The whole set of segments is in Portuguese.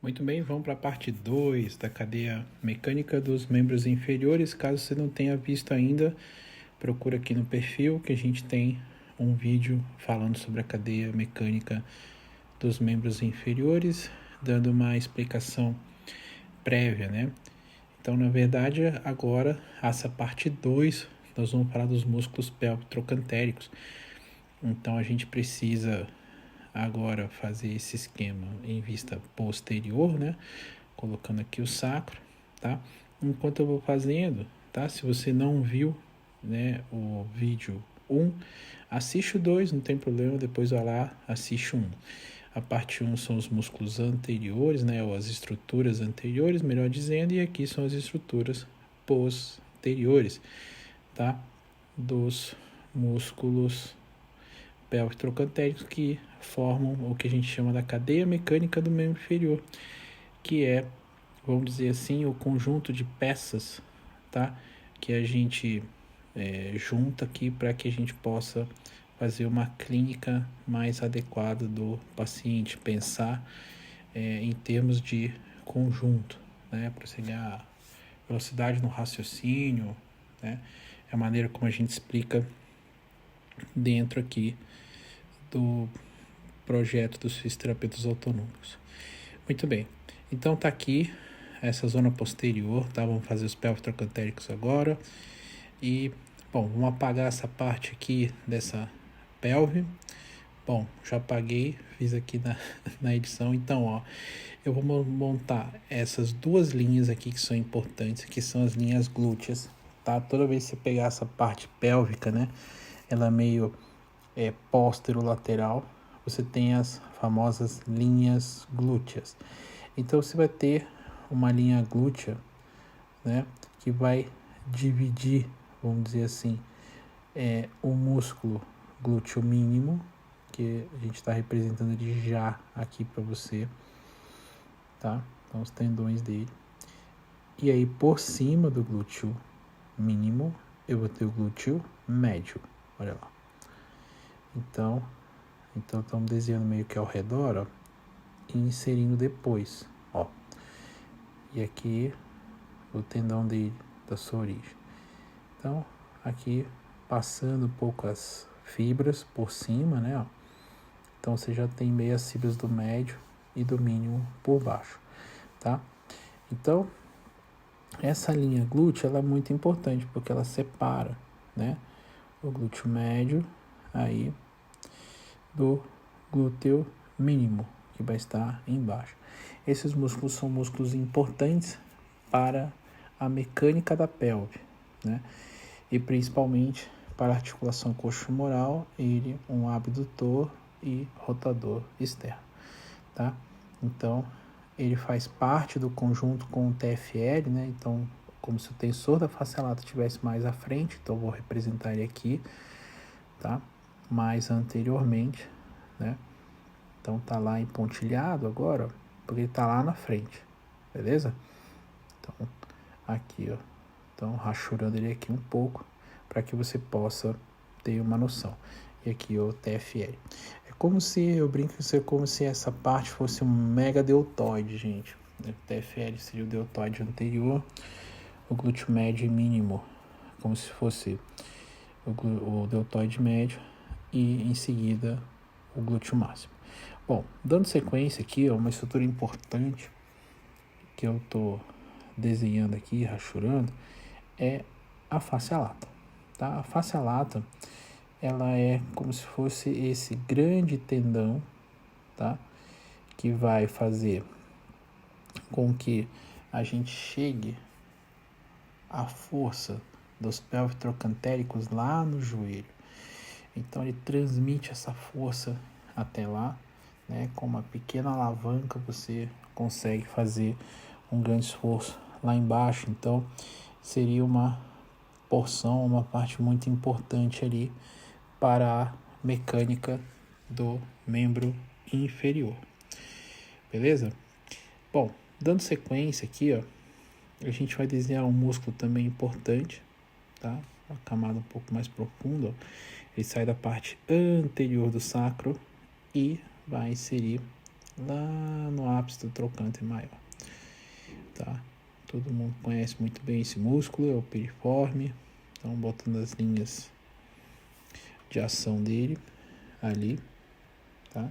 Muito bem, vamos para a parte 2 da cadeia mecânica dos membros inferiores. Caso você não tenha visto ainda, procura aqui no perfil que a gente tem um vídeo falando sobre a cadeia mecânica dos membros inferiores, dando uma explicação prévia, né? Então, na verdade, agora, essa parte 2, nós vamos falar dos músculos pélvico-trocantéricos. Então, a gente precisa agora fazer esse esquema em vista posterior, né? Colocando aqui o sacro, tá? Enquanto eu vou fazendo, tá? Se você não viu, né, o vídeo 1, assiste o 2, não tem problema, depois vai lá, assiste o 1. A parte 1 são os músculos anteriores, né, ou as estruturas anteriores, melhor dizendo, e aqui são as estruturas posteriores, tá? Dos músculos pélvico-trocantéricos que formam o que a gente chama da cadeia mecânica do membro inferior, que é, vamos dizer assim, o conjunto de peças, tá? Que a gente junta aqui para que a gente possa fazer uma clínica mais adequada do paciente, pensar em termos de conjunto, né? Para chegar velocidade no raciocínio, né? É a maneira como a gente explica dentro aqui do projeto dos fisioterapeutas autônomos. Muito bem, então tá aqui essa zona posterior, tá? Vamos fazer os pélvico-trocantéricos agora. E, bom, vamos apagar essa parte aqui dessa pelve. Bom, já apaguei, fiz aqui na edição. Então, ó, eu vou montar essas duas linhas aqui que são importantes, que são as linhas glúteas, tá? Toda vez que você pegar essa parte pélvica, né, ela é meio póstero-lateral, você tem as famosas linhas glúteas. Então, você vai ter uma linha glútea, né, que vai dividir, vamos dizer assim, o músculo glúteo mínimo, que a gente está representando ele já aqui para você, tá? Então, os tendões dele. E aí, por cima do glúteo mínimo, eu vou ter o glúteo médio, olha lá. Então estamos desenhando meio que ao redor, ó, e inserindo depois, ó. E aqui, o tendão dele, da sua origem. Então, aqui, passando um pouco as fibras por cima, né, ó. Então, você já tem meio as fibras do médio e do mínimo por baixo, tá? Então, essa linha glútea, ela é muito importante, porque ela separa, né, o glúteo médio aí do glúteo mínimo, que vai estar embaixo. Esses músculos são músculos importantes para a mecânica da pelve, né? E principalmente para a articulação coxofemoral, ele um abdutor e rotador externo, tá? Então, ele faz parte do conjunto com o TFL, né? Então, como se o tensor da face lata estivesse mais à frente, então vou representar ele aqui, tá? Mais anteriormente, né? Então tá lá empontilhado agora, ó, porque ele tá lá na frente, beleza? Então, aqui, ó. Então, rachurando ele aqui um pouco, para que você possa ter uma noção. E aqui o TFL. É como se, eu brinco que isso é como se essa parte fosse um mega deltoide, gente. O TFL seria o deltoide anterior, o glúteo médio e mínimo, como se fosse o deltoide médio e em seguida o glúteo máximo. Bom, dando sequência aqui, ó, uma estrutura importante que eu tô desenhando aqui, rachurando, é a face lata, tá? A face lata, ela é como se fosse esse grande tendão, tá? Que vai fazer com que a gente chegue à força dos pélvico-trocantéricos lá no joelho. Então ele transmite essa força até lá, né? Com uma pequena alavanca você consegue fazer um grande esforço lá embaixo. Então seria uma porção, uma parte muito importante ali para a mecânica do membro inferior. Beleza? Bom, dando sequência aqui, ó, a gente vai desenhar um músculo também importante, tá? Uma camada um pouco mais profunda, ó. Ele sai da parte anterior do sacro e vai inserir lá no ápice do trocânter maior, tá? Todo mundo conhece muito bem esse músculo, é o piriforme. Então, botando as linhas de ação dele ali, tá?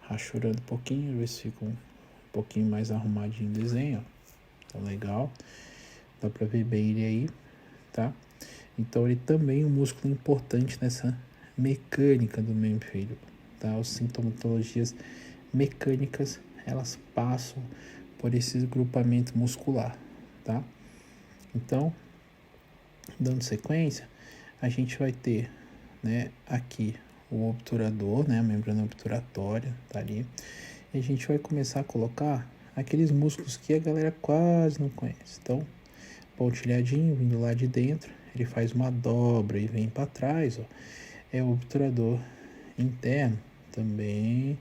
Rachurando um pouquinho, ver se fica um pouquinho mais arrumadinho o desenho, ó. Tá legal. Dá pra ver bem ele aí, tá? Então, ele também é um músculo importante nessa mecânica do membro inferior, tá? As sintomatologias mecânicas, elas passam por esse grupamento muscular, tá? Então, dando sequência, a gente vai ter, né, aqui o obturador, né, a membrana obturatória, tá ali. E a gente vai começar a colocar aqueles músculos que a galera quase não conhece. Então, pontilhadinho, vindo lá de dentro, ele faz uma dobra e vem para trás, ó. É o obturador interno, também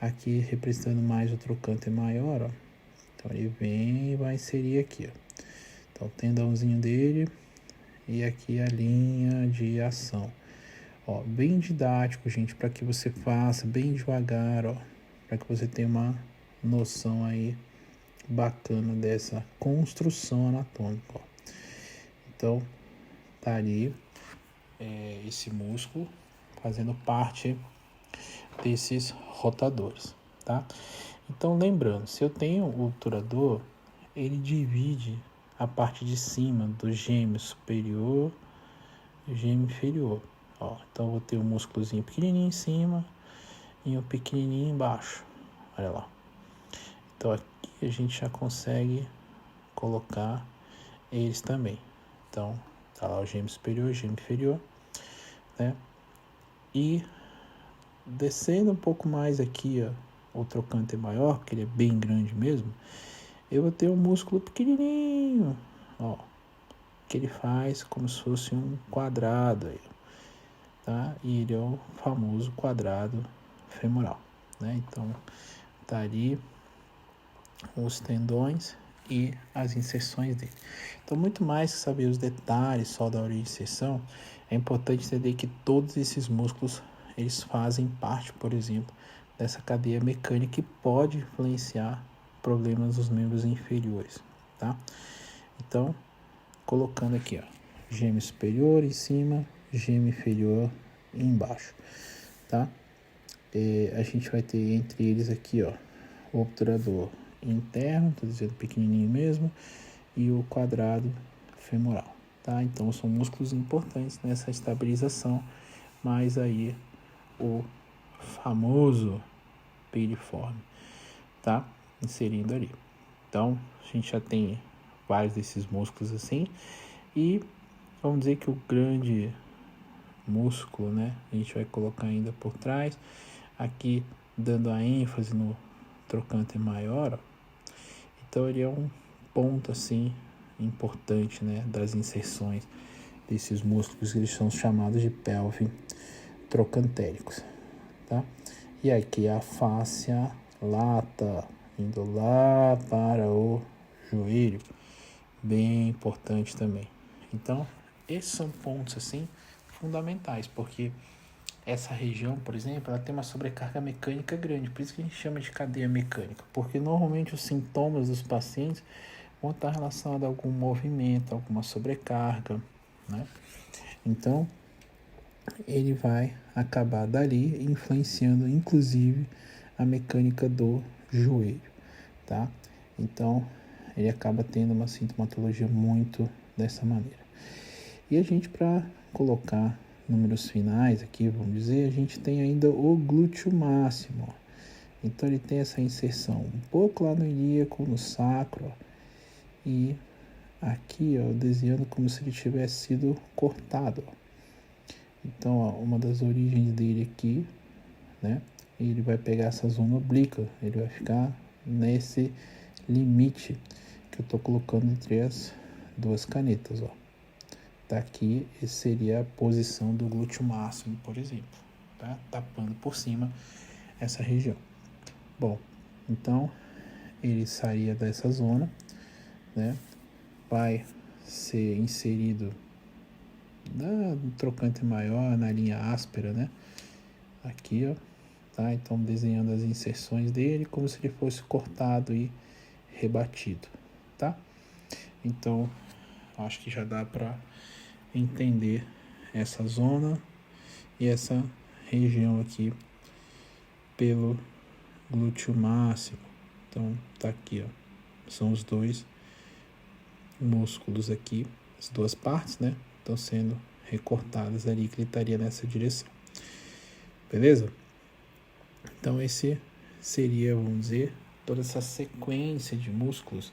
aqui representando mais o trocânter maior, ó. Então ele vem e vai inserir aqui, ó. Então o tendãozinho dele e aqui a linha de ação. Ó, bem didático, gente, para que você faça bem devagar, ó, para que você tenha uma noção aí bacana dessa construção anatômica, ó. Então tá ali esse músculo fazendo parte desses rotadores, tá? Então lembrando, se eu tenho o obturador, ele divide a parte de cima do gêmeo superior e o gêmeo inferior. Ó, então eu vou ter um músculozinho pequenininho em cima e um pequenininho embaixo. Olha lá. Então aqui a gente já consegue colocar eles também. Então tá lá o gêmeo superior, o gêmeo inferior, né? E descendo um pouco mais aqui, ó, o trocânter maior, porque ele é bem grande mesmo, eu vou ter um músculo pequenininho, ó, que ele faz como se fosse um quadrado aí, tá? E ele é o famoso quadrado femoral, né? Então tá ali os tendões e as inserções dele. Então, muito mais que saber os detalhes só da origem de inserção, é importante entender que todos esses músculos eles fazem parte, por exemplo, dessa cadeia mecânica que pode influenciar problemas dos membros inferiores, tá? Então, colocando aqui, ó, gêmeo superior em cima, gêmeo inferior embaixo, tá? A gente vai ter entre eles aqui, ó, o obturador interno, tô dizendo pequenininho mesmo, e o quadrado femoral, tá? Então são músculos importantes nessa estabilização, mas aí o famoso piriforme, tá? Inserindo ali. Então a gente já tem vários desses músculos assim, e vamos dizer que o grande músculo, né? A gente vai colocar ainda por trás, aqui dando a ênfase no trocânter maior, ó. Então ele é um ponto assim importante, né, das inserções desses músculos que eles são chamados de pelve trocantéricos, tá? E aqui a fáscia lata indo lá para o joelho, bem importante também. Então esses são pontos assim fundamentais, porque essa região, por exemplo, ela tem uma sobrecarga mecânica grande, por isso que a gente chama de cadeia mecânica, porque normalmente os sintomas dos pacientes vão estar relacionados a algum movimento, alguma sobrecarga, né? Então, ele vai acabar dali influenciando, inclusive, a mecânica do joelho, tá? Então, ele acaba tendo uma sintomatologia muito dessa maneira. E a gente, para colocar números finais aqui, vamos dizer, a gente tem ainda o glúteo máximo, ó. Então ele tem essa inserção um pouco lá no ilíaco, no sacro, ó, e aqui, ó, desenhando como se ele tivesse sido cortado, ó. Então, ó, uma das origens dele aqui, né? Ele vai pegar essa zona oblíqua, ele vai ficar nesse limite que eu estou colocando entre as duas canetas, ó. Tá aqui, essa seria a posição do glúteo máximo, por exemplo, tá? Tapando por cima essa região. Bom, então ele sairia dessa zona, né? Vai ser inserido no trocante maior, na linha áspera, né? Aqui, ó, tá? Então, desenhando as inserções dele como se ele fosse cortado e rebatido, tá? Então, acho que já dá para entender essa zona e essa região aqui pelo glúteo máximo. Então, tá aqui, ó. São os dois músculos aqui, as duas partes, né? Estão sendo recortadas ali, que ele estaria nessa direção. Beleza? Então, esse seria, vamos dizer, toda essa sequência de músculos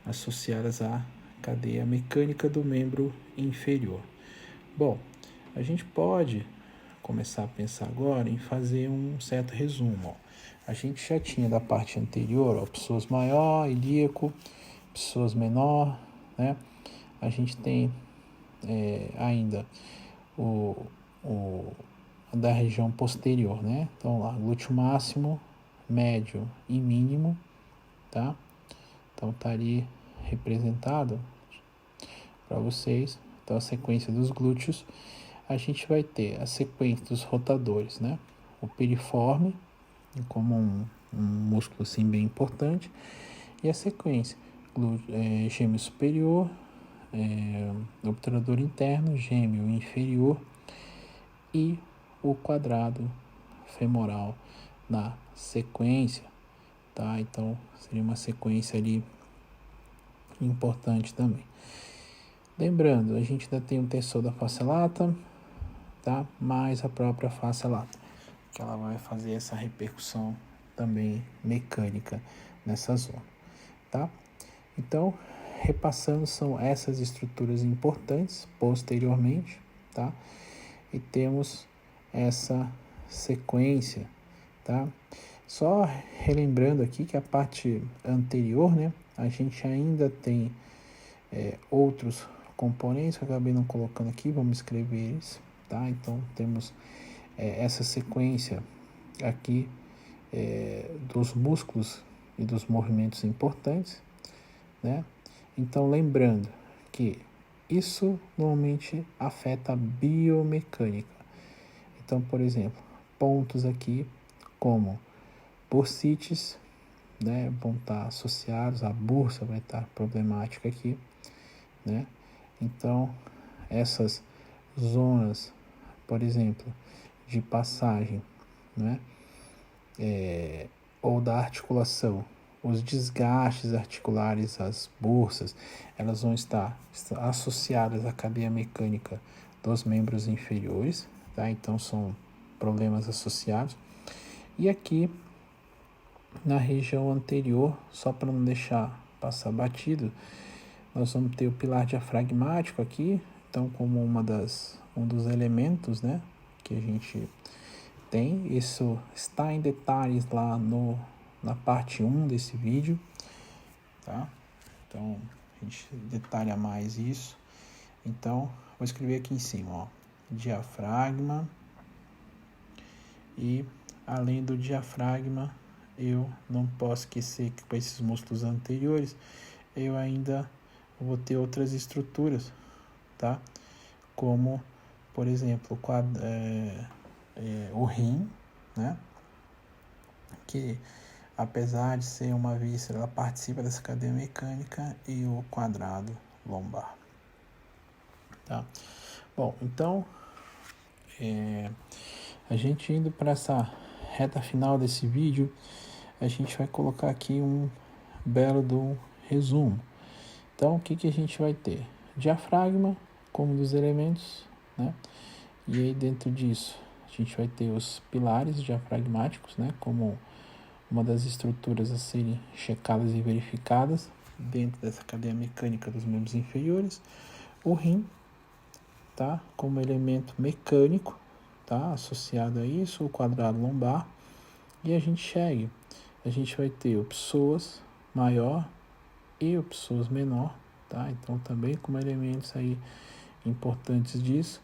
associadas à cadeia mecânica do membro inferior. Bom, a gente pode começar a pensar agora em fazer um certo resumo. Ó. A gente já tinha da parte anterior, ó, pessoas maior, ilíaco, pessoas menor, né? A gente tem ainda o da região posterior, né? Então lá, glúteo máximo, médio e mínimo, tá? Então tá ali representado para vocês. Então a sequência dos glúteos, a gente vai ter a sequência dos rotadores, né? O piriforme, como um músculo assim bem importante, e a sequência gêmeo superior, obturador interno, gêmeo inferior e o quadrado femoral na sequência, tá? Então seria uma sequência ali importante também. Lembrando, a gente ainda tem o tensor da face lata, tá? Mais a própria face lata, que ela vai fazer essa repercussão também mecânica nessa zona, tá? Então, repassando, são essas estruturas importantes posteriormente, tá? E temos essa sequência, tá? Só relembrando aqui que a parte anterior, né? A gente ainda tem outros componentes que eu acabei não colocando aqui, vamos escrever eles, tá? Então, temos essa sequência aqui dos músculos e dos movimentos importantes, né? Então, lembrando que isso normalmente afeta a biomecânica. Então, por exemplo, pontos aqui como bursites, né, vão estar associados, a bursa vai estar problemática aqui, né? Então, essas zonas, por exemplo, de passagem, né, ou da articulação, os desgastes articulares, as bursas, elas vão estar associadas à cadeia mecânica dos membros inferiores, tá? Então são problemas associados. E aqui na região anterior, só para não deixar passar batido, nós vamos ter o pilar diafragmático aqui, então como um dos elementos, né, que a gente tem. Isso está em detalhes lá na parte 1 desse vídeo, tá? Então, a gente detalha mais isso. Então, vou escrever aqui em cima, ó, diafragma. E, além do diafragma, eu não posso esquecer que com esses músculos anteriores, eu ainda vou ter outras estruturas, tá? Como, por exemplo, o rim, né? Que apesar de ser uma víscera, ela participa dessa cadeia mecânica, e o quadrado lombar, tá? Bom, então a gente indo para essa reta final desse vídeo, a gente vai colocar aqui um belo do resumo. Então, o que a gente vai ter? Diafragma como um dos elementos, né? E aí dentro disso a gente vai ter os pilares diafragmáticos, né? Como uma das estruturas a serem checadas e verificadas dentro dessa cadeia mecânica dos membros inferiores. O rim, tá? Como elemento mecânico, tá? Associado a isso, o quadrado lombar. E a gente vai ter o psoas maior e o psoas menor, tá? Então também como elementos aí importantes disso.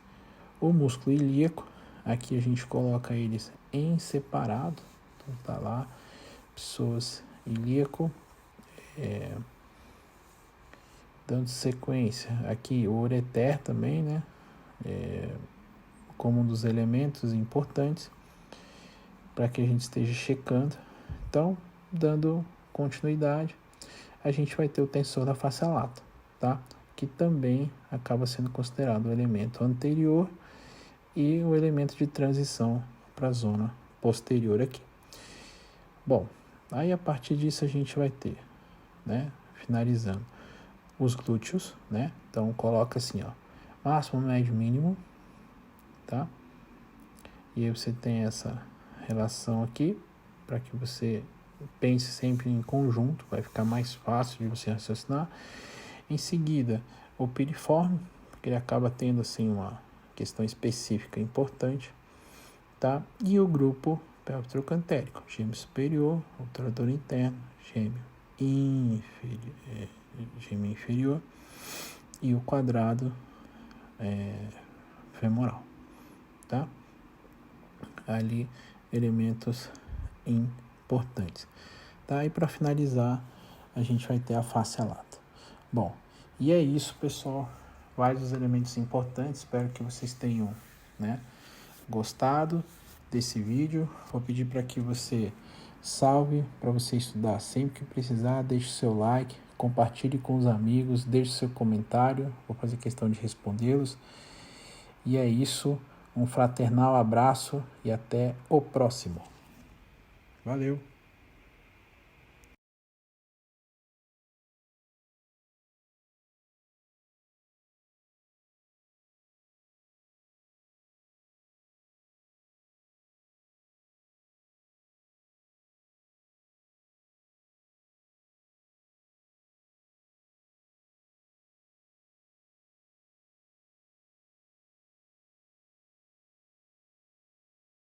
O músculo ilíaco, aqui a gente coloca eles em separado, então tá lá, psoas ilíaco, dando sequência aqui o ureter também, né, como um dos elementos importantes. para que a gente esteja checando. Então, dando continuidade, a gente vai ter o tensor da face lata, tá? Que também acaba sendo considerado o elemento anterior e o elemento de transição para a zona posterior aqui. Bom, aí a partir disso a gente vai ter, né, finalizando, os glúteos, né? Então coloca assim, ó, máximo, médio, mínimo, tá? E aí você tem essa relação aqui para que você pense sempre em conjunto, vai ficar mais fácil de você raciocinar. Em seguida, o piriforme, porque ele acaba tendo assim uma questão específica importante, tá? E o grupo pélvico-trocantérico, gêmeo superior, obturador interno, gêmeo inferior e o quadrado femoral, tá? Ali elementos importantes, tá? E para finalizar, a gente vai ter a face lata. Bom, e é isso, pessoal. Vários elementos importantes. Espero que vocês tenham, né, gostado desse vídeo. Vou pedir para que você salve para você estudar sempre que precisar. Deixe seu like, compartilhe com os amigos, deixe seu comentário. Vou fazer questão de respondê-los. E é isso. Um fraternal abraço e até o próximo. Valeu!